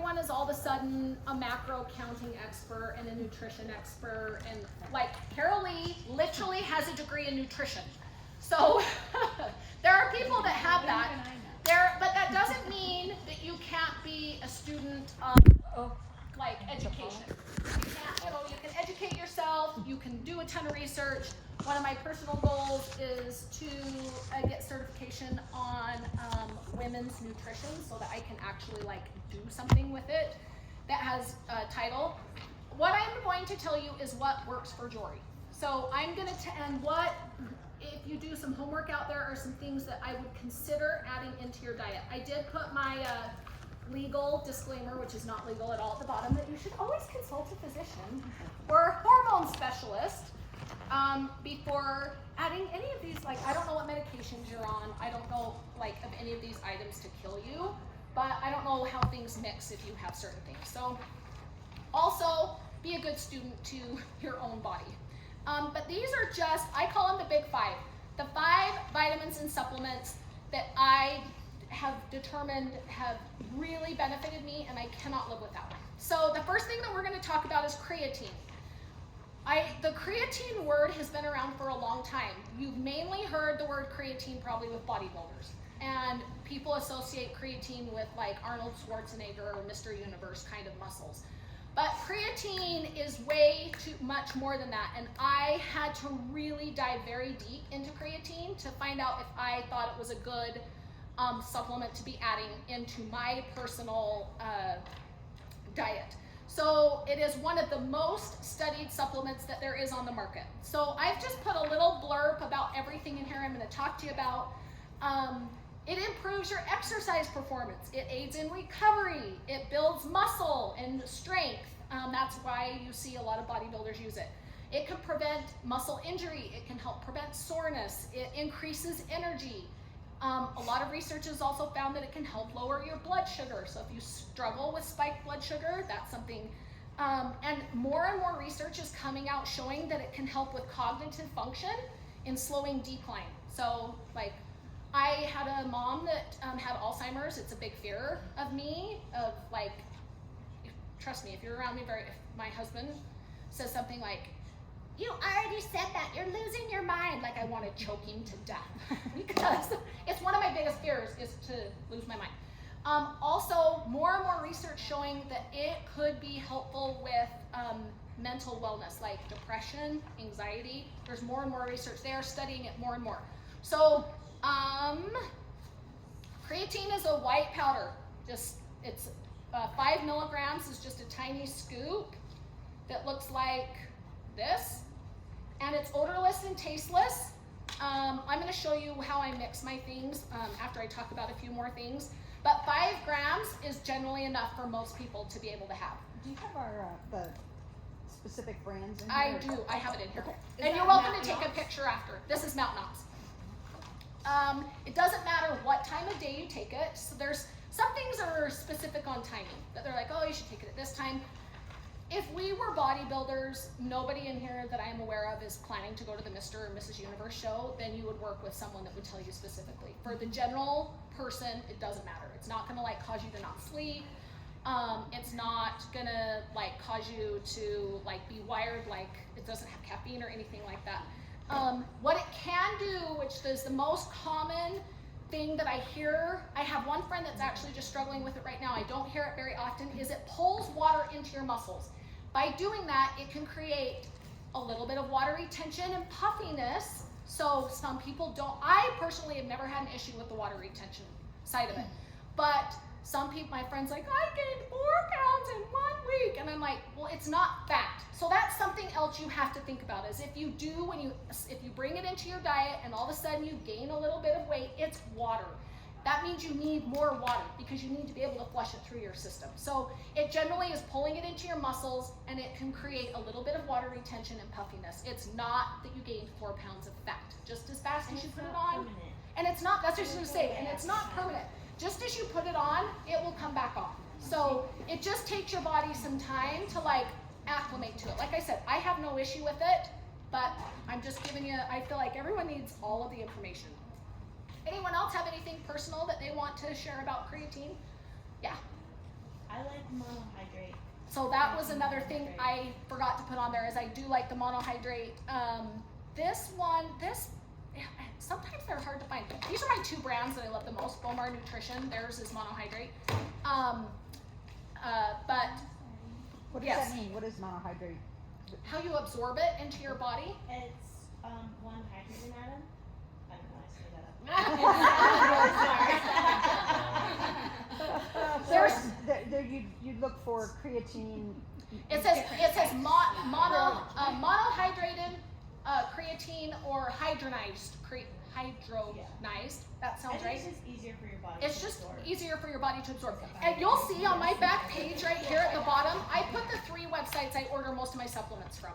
everyone is all of a sudden a macro counting expert and a nutrition expert, and like Carol Lee literally has a degree in nutrition. So there are people that have that. But that doesn't mean that you can't be a student of like education. You can't, you can educate yourself, you can do a ton of research. One of my personal goals is to get certification on women's nutrition so that I can actually like do something with it that has a title. What I'm going to tell you is what works for Jory. So I'm going to, and what, if you do some homework out there, are some things that I would consider adding into your diet. I did put my legal disclaimer, which is not legal at all, at the bottom, that you should always consult a physician or a hormone specialist before adding any of these. Like, I don't know what medications you're on. I don't know like of any of these items to kill you, but I don't know how things mix if you have certain things. So also be a good student to your own body. But these are just, I call them the big five. The 5 vitamins and supplements that I have determined have really benefited me, and I cannot live without them. So the first thing that we're going to talk about is creatine. The creatine word has been around for a long time. You've mainly heard the word creatine probably with bodybuilders. And people associate creatine with like Arnold Schwarzenegger or Mr. Universe kind of muscles. But creatine is way too much more than that. And I had to really dive very deep into creatine to find out if I thought it was a good supplement to be adding into my personal diet. So it is one of the most studied supplements that there is on the market. So I've just put a little blurb about everything in here I'm going to talk to you about. It improves your exercise performance. It aids in recovery. It builds muscle and strength. That's why you see a lot of bodybuilders use it. It can prevent muscle injury. It can help prevent soreness. It increases energy. A lot of research has also found that it can help lower your blood sugar. So if you struggle with spiked blood sugar, that's something. And more research is coming out showing that it can help with cognitive function in slowing decline. So like, I had a mom that had Alzheimer's. It's a big fear of me, of like, trust me, if you're around me if my husband says something like, "You already said that, you're losing your mind," like I want to choke him to death because it's one of my biggest fears is to lose my mind. Also, more and more research showing that it could be helpful with mental wellness, like depression, anxiety. There's more and more research. They are studying it more and more. So, creatine is a white powder. It's 5 milligrams is just a tiny scoop that looks like this, and it's odorless and tasteless. I'm going to show you how I mix my things after I talk about a few more things. But 5 grams is generally enough for most people to be able to have. Do you have our the specific brands in here? I do. I have it in here. Okay. And you're welcome to take a picture after. This is Mountain Ops. It doesn't matter what time of day you take it. So there's some things that are specific on timing, that they're like, oh, you should take it at this time. If we were bodybuilders, nobody in here that I'm aware of is planning to go to the Mr. or Mrs. Universe show, then you would work with someone that would tell you specifically. For the general person, it doesn't matter. It's not gonna like cause you to not sleep. It's not gonna like cause you to like be wired, like it doesn't have caffeine or anything like that. What it can do, which is the most common thing that I hear, I have one friend that's actually just struggling with it right now, I don't hear it very often, is it pulls water into your muscles. By doing that, it can create a little bit of water retention and puffiness. So some people don't, I personally have never had an issue with the water retention side of it. But some people, my friends like, I gained 4 pounds in 1 week. And I'm like, well, it's not fat. So that's something else you have to think about is if you bring it into your diet and all of a sudden you gain a little bit of weight, it's water. That means you need more water because you need to be able to flush it through your system. So it generally is pulling it into your muscles and it can create a little bit of water retention and puffiness. It's not that you gained 4 pounds of fat just as fast as you put it on. Permanent. And it's not, that's what I was going to say, and it's not permanent. Just as you put it on, it will come back off. So it just takes your body some time to like acclimate to it. Like I said, I have no issue with it, but I'm just giving you, I feel like everyone needs all of the information. Anyone else have anything personal that they want to share about creatine? Yeah. I like monohydrate. So that was another thing I forgot to put on there, is I do like the monohydrate. This one, sometimes they're hard to find. These are my two brands that I love the most. Bomar Nutrition, theirs is monohydrate. But What does yes. that mean? What is monohydrate? How you absorb it into your body? It's one hydrogen atom. I don't know, I screwed that up. There you look for creatine. It says monohydrated creatine or hydronized. That sounds right. It's just easier for your body. It's to just absorb. easier for your body to absorb. And you'll see on my back page right here at the bottom, I put the 3 websites I order most of my supplements from.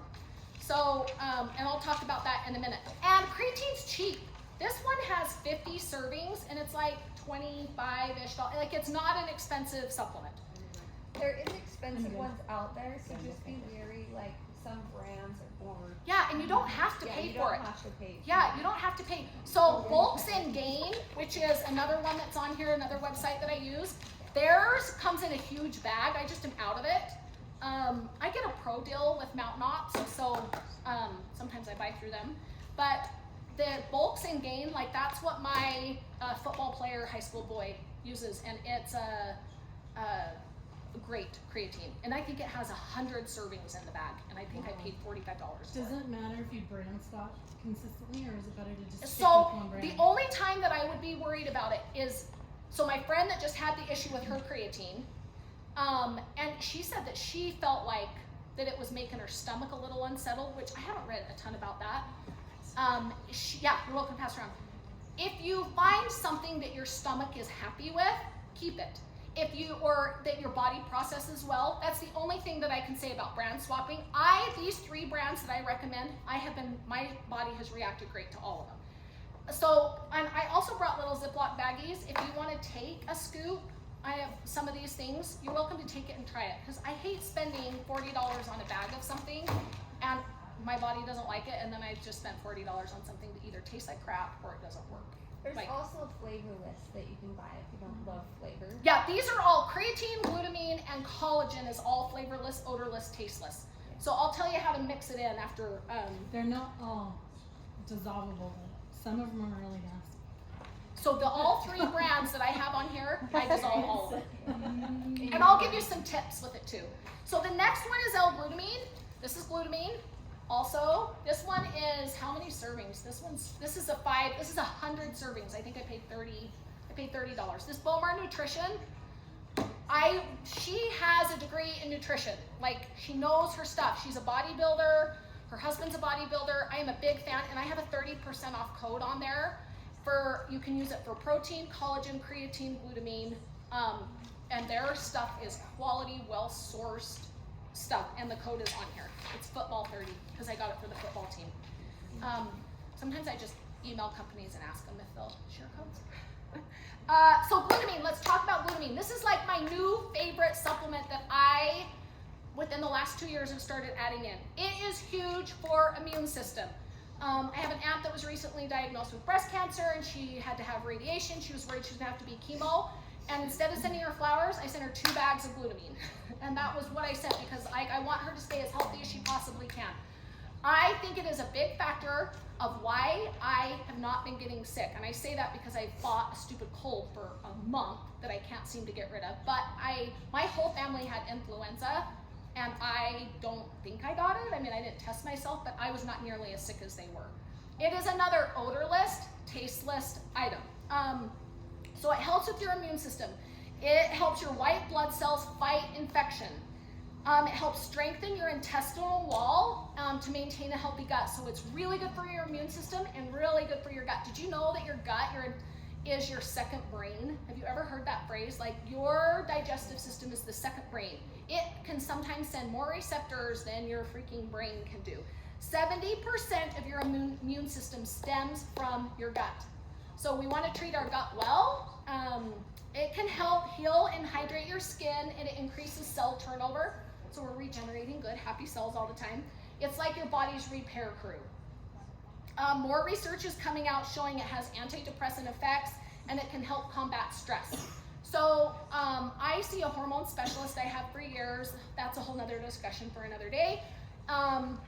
So, and I'll talk about that in a minute. And creatine's cheap. This one has 50 servings and it's like $25-ish. Like, it's not an expensive supplement. There is expensive ones out there, so just be wary. Like some brands are more. Yeah, and you don't have to pay you for don't it. have to pay. Yeah, you don't have to pay. So Bulks and Gain, which is another one that's on here, another website that I use, theirs comes in a huge bag. I just am out of it. I get a pro deal with Mountain Ops, so sometimes I buy through them. But the Bulks and Gain, like that's what my football player, high school boy uses, and it's a great creatine. And I think it has 100 servings in the bag, and I think I paid $45 for Does it. it matter if you brand swap consistently, or is it better to just stick So with one brand? the only time that I would be worried about it is, so my friend that just had the issue with her creatine, and she said that she felt like that it was making her stomach a little unsettled, which I haven't read a ton about that. Yeah, you're welcome to pass around. If you find something that your stomach is happy with, keep it. If you, or that your body processes well, that's the only thing that I can say about brand swapping. These 3 brands that I recommend, my body has reacted great to all of them. So, and I also brought little Ziploc baggies. If you want to take a scoop, I have some of these things. You're welcome to take it and try it, because I hate spending $40 on a bag of something, and my body doesn't like it, and then I just spent $40 on something that either tastes like crap or it doesn't work. There's Like, also a flavor list that you can buy if you don't love flavor. yeah, these are all creatine, glutamine, and collagen is all flavorless, odorless, tasteless. So I'll tell you how to mix it in after. They're not all dissolvable. Some of them are really nasty. So all 3 brands that I have on here, I dissolve all of it. And I'll give you some tips with it too. So the next one is L-glutamine. This is glutamine. Also, this one is how many servings? This is a 100 servings. I think I paid $30. This Bomar Nutrition, she has a degree in nutrition. Like, she knows her stuff. She's a bodybuilder. Her husband's a bodybuilder. I am a big fan, and I have a 30% off code on there. You can use it for protein, collagen, creatine, glutamine, and their stuff is quality, well-sourced stuff, and the code is on here. It's football30 because I got it for the football team. Sometimes I just email companies and ask them if they'll share codes. So glutamine, let's talk about glutamine. This is like my new favorite supplement that I, within the last 2 years, have started adding in. It is huge for immune system. I have an aunt that was recently diagnosed with breast cancer, and she had to have radiation. She was worried she was gonna have to be chemo. And instead of sending her flowers, I sent her 2 bags of glutamine. And that was what I sent, because I want her to stay as healthy as she possibly can. I think it is a big factor of why I have not been getting sick. And I say that because I fought a stupid cold for a month that I can't seem to get rid of. But my whole family had influenza, and I don't think I got it. I mean, I didn't test myself, but I was not nearly as sick as they were. It is another odorless, tasteless item. So it helps with your immune system. It helps your white blood cells fight infection. It helps strengthen your intestinal wall to maintain a healthy gut. So it's really good for your immune system and really good for your gut. Did you know that your gut is your second brain? Have you ever heard that phrase? Like, your digestive system is the second brain. It can sometimes send more receptors than your freaking brain can do. 70% of your immune system stems from your gut. So we want to treat our gut well. It can help heal and hydrate your skin, and it increases cell turnover. So we're regenerating good, happy cells all the time. It's like your body's repair crew. More research is coming out showing it has antidepressant effects, and it can help combat stress. So I see a hormone specialist I have for years. That's a whole nother discussion for another day. And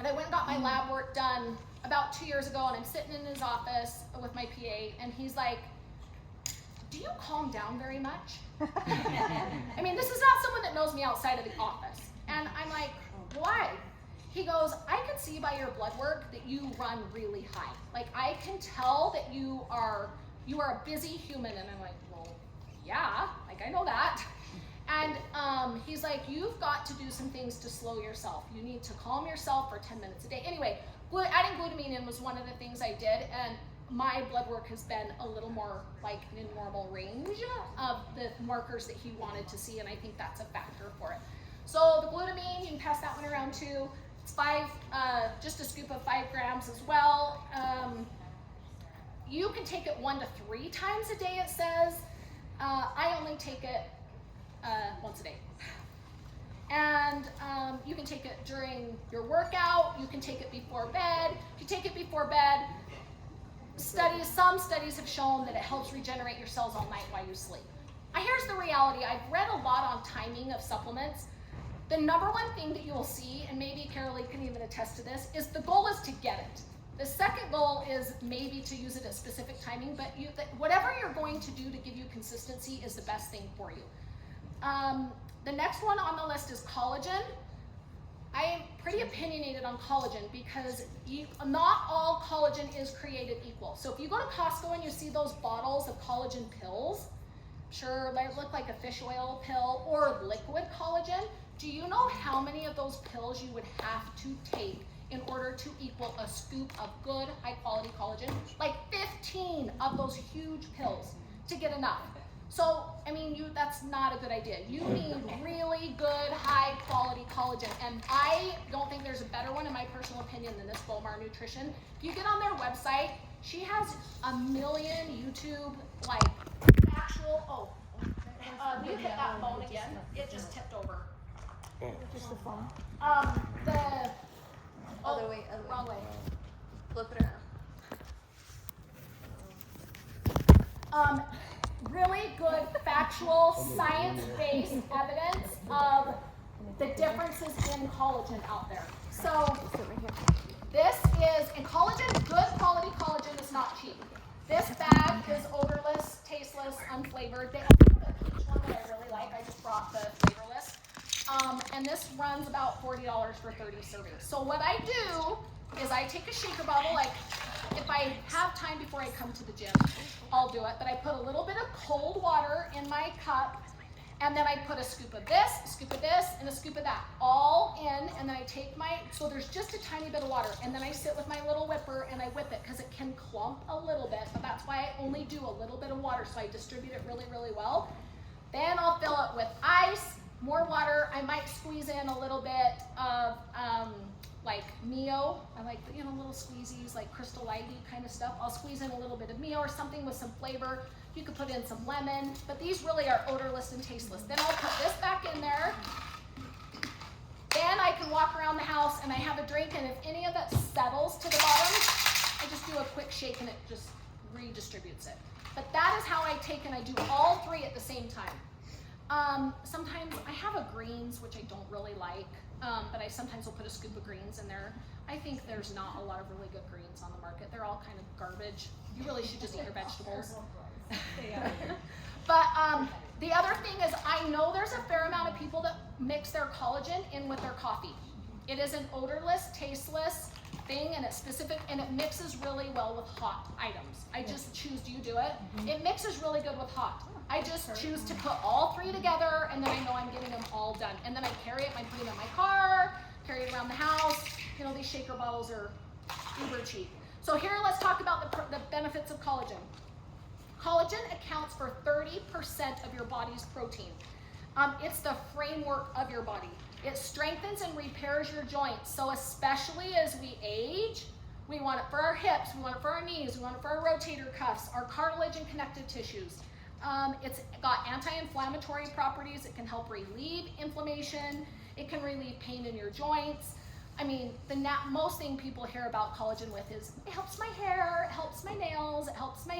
I went and got my lab work done about 2 years ago, and I'm sitting in his office with my PA, and he's like, do you calm down very much? I mean, this is not someone that knows me outside of the office. And I'm like, why? He goes, I can see by your blood work that you run really high. Like, I can tell that you are a busy human. And I'm like, well, yeah, like I know that. And he's like, you've got to do some things to slow yourself. You need to calm yourself for 10 minutes a day. Anyway, adding glutamine in was one of the things I did, and my blood work has been a little more like in normal range of the markers that he wanted to see, and I think that's a factor for it. So the glutamine, you can pass that one around too. It's just a scoop of 5 grams as well. You can take it 1 to 3 times a day, it says. I only take it once a day. And you can take it during your workout. You can take it before bed. If you take it before bed, some studies have shown that it helps regenerate your cells all night while you sleep. Here's the reality. I've read a lot on timing of supplements. The number one thing that you will see, and maybe Carolee can even attest to this, is the goal is to get it. The second goal is maybe to use it at specific timing, but whatever you're going to do to give you consistency is the best thing for you. The next one on the list is collagen. I am pretty opinionated on collagen because not all collagen is created equal. So if you go to Costco and you see those bottles of collagen pills, sure, they look like a fish oil pill or liquid collagen. Do you know how many of those pills you would have to take in order to equal a scoop of good, high quality collagen? Like 15 of those huge pills to get enough. So, I mean, that's not a good idea. You need really good, high quality collagen. And I don't think there's a better one, in my personal opinion, than this Bomar Nutrition. If you get on their website, she has a million YouTube, like, actual, you hit that phone again. It just tipped over. Just the phone. Other way. Wrong way. Flip it around. Really good, factual, science-based evidence of the differences in collagen out there. So this is, and collagen, good quality collagen is not cheap. This bag is odorless, tasteless, unflavored. They also have a peach one that I really like. I just brought the flavorless. And this runs about $40 for 30 servings. So what I do is I take a shaker bottle, like if I have time before I come to the gym, I'll do it, but I put a little bit of cold water in my cup, and then I put a scoop of this, and a scoop of that, all in, and then I take so there's just a tiny bit of water, and then I sit with my little whipper and I whip it, because it can clump a little bit, but that's why I only do a little bit of water, so I distribute it really, really well. Then I'll fill it with ice, more water. I might squeeze in a little bit of like Mio. I like the, little squeezies, like Crystal Lighty kind of stuff. I'll squeeze in a little bit of Mio or something with some flavor. You could put in some lemon, but these really are odorless and tasteless. Then I'll put this back in there. Then I can walk around the house and I have a drink, and if any of that settles to the bottom, I just do a quick shake and it just redistributes it. But that is how I take, and I do all 3 at the same time. Sometimes I have a greens, which I don't really like, but I sometimes will put a scoop of greens in there. I think there's not a lot of really good greens on the market. They're all kind of garbage. You really should just eat your vegetables. But the other thing is, I know there's a fair amount of people that mix their collagen in with their coffee. It is an odorless, tasteless thing, and it's specific, and it mixes really well with hot items. I just choose, do you do it? It mixes really good with hot. I just choose to put all 3 together, and then I know I'm getting them all done. And then I carry it, I put it in my car, carry it around the house. These shaker bottles are uber cheap. So here, let's talk about the benefits of collagen. Collagen accounts for 30% of your body's protein. It's the framework of your body. It strengthens and repairs your joints. So especially as we age, we want it for our hips, we want it for our knees, we want it for our rotator cuffs, our cartilage and connective tissues. It's got anti-inflammatory properties. It can help relieve inflammation. It can relieve pain in your joints. I mean, the most thing people hear about collagen with is, it helps my hair, it helps my nails, it helps my